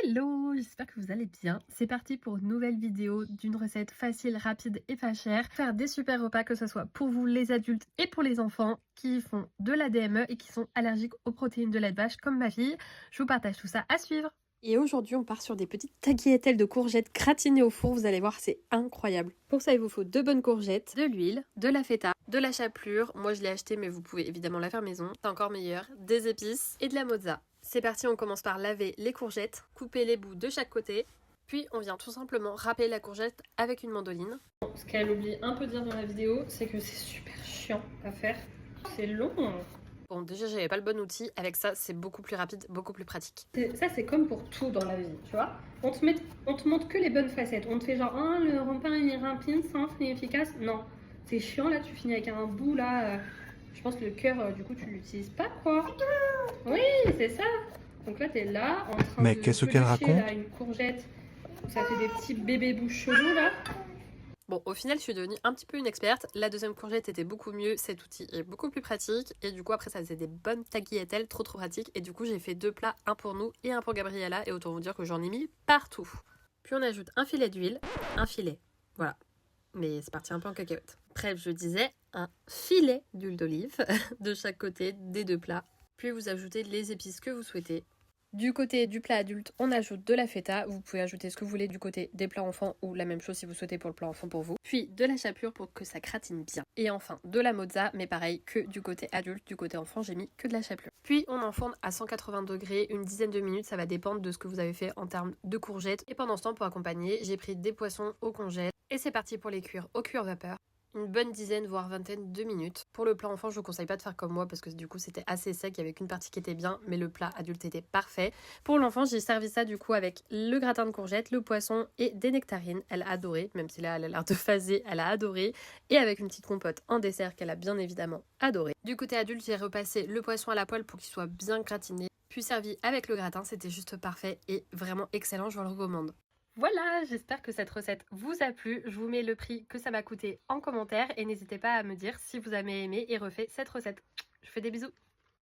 Hello, j'espère que vous allez bien. C'est parti pour une nouvelle vidéo d'une recette facile, rapide et pas chère. Faire des super repas, que ce soit pour vous les adultes et pour les enfants qui font de la DME et qui sont allergiques aux protéines de lait de vache comme ma fille. Je vous partage tout ça à suivre. Et aujourd'hui, on part sur des petites tagliatelles de courgettes gratinées au four. Vous allez voir, c'est incroyable. Pour ça, il vous faut 2 bonnes courgettes, de l'huile, de la feta, de la chapelure. Moi, je l'ai acheté, mais vous pouvez évidemment la faire maison. C'est encore meilleur. Des épices et de la mozza. C'est parti, on commence par laver les courgettes, couper les bouts de chaque côté. Puis, on vient tout simplement râper la courgette avec une mandoline. Ce qu'elle oublie un peu de dire dans la vidéo, c'est que c'est super chiant à faire. C'est long. Bon, déjà, j'avais pas le bon outil. Avec ça, c'est beaucoup plus rapide, beaucoup plus pratique. Ça, c'est comme pour tout dans la vie, tu vois. On te montre que les bonnes facettes. On te fait genre, ah, le rond-pain est rapide, simple et efficace. Non, c'est chiant, là, tu finis avec un bout, là. Je pense que le cœur, du coup, tu l'utilises pas, quoi. Oui, c'est ça. Donc là, t'es là, en train Mais de qu'est-ce qu'elle pelucher, raconte? là, une courgette. Ça fait des petits bébés bouts chelous, là. Bon, au final, je suis devenue un petit peu une experte. La deuxième courgette était beaucoup mieux. Cet outil est beaucoup plus pratique. Et du coup, après, ça faisait des bonnes tagliatelles, trop pratiques. Et du coup, j'ai fait 2 plats, un pour nous et un pour Gabriella. Et autant vous dire que j'en ai mis partout. Puis on ajoute un filet d'huile, un filet. Voilà. Mais c'est parti un peu en cacahuète. Bref, je disais un filet d'huile d'olive de chaque côté des 2 plats. Puis vous ajoutez les épices que vous souhaitez. Du côté du plat adulte, on ajoute de la feta. Vous pouvez ajouter ce que vous voulez du côté des plats enfants ou la même chose si vous souhaitez pour le plat enfant pour vous. Puis de la chapelure pour que ça gratine bien. Et enfin de la mozza, mais pareil que du côté adulte, du côté enfant, j'ai mis que de la chapelure. Puis on enfourne à 180 degrés une dizaine de minutes, ça va dépendre de ce que vous avez fait en termes de courgettes. Et pendant ce temps, pour accompagner, j'ai pris des poissons au congèle. Et c'est parti pour les cuire au cuir vapeur. Une bonne dizaine voire vingtaine de minutes. Pour le plat enfant, je vous conseille pas de faire comme moi parce que du coup c'était assez sec, il y avait qu'une partie qui était bien, mais le plat adulte était parfait. Pour l'enfant, j'ai servi ça du coup avec le gratin de courgettes, le poisson et des nectarines. Elle a adoré, même si là elle a l'air de phaser, elle a adoré. Et avec une petite compote en dessert qu'elle a bien évidemment adoré. Du côté adulte, j'ai repassé le poisson à la poêle pour qu'il soit bien gratiné. Puis servi avec le gratin, c'était juste parfait et vraiment excellent, je vous le recommande. Voilà, j'espère que cette recette vous a plu. Je vous mets le prix que ça m'a coûté en commentaire et n'hésitez pas à me dire si vous avez aimé et refait cette recette. Je vous fais des bisous.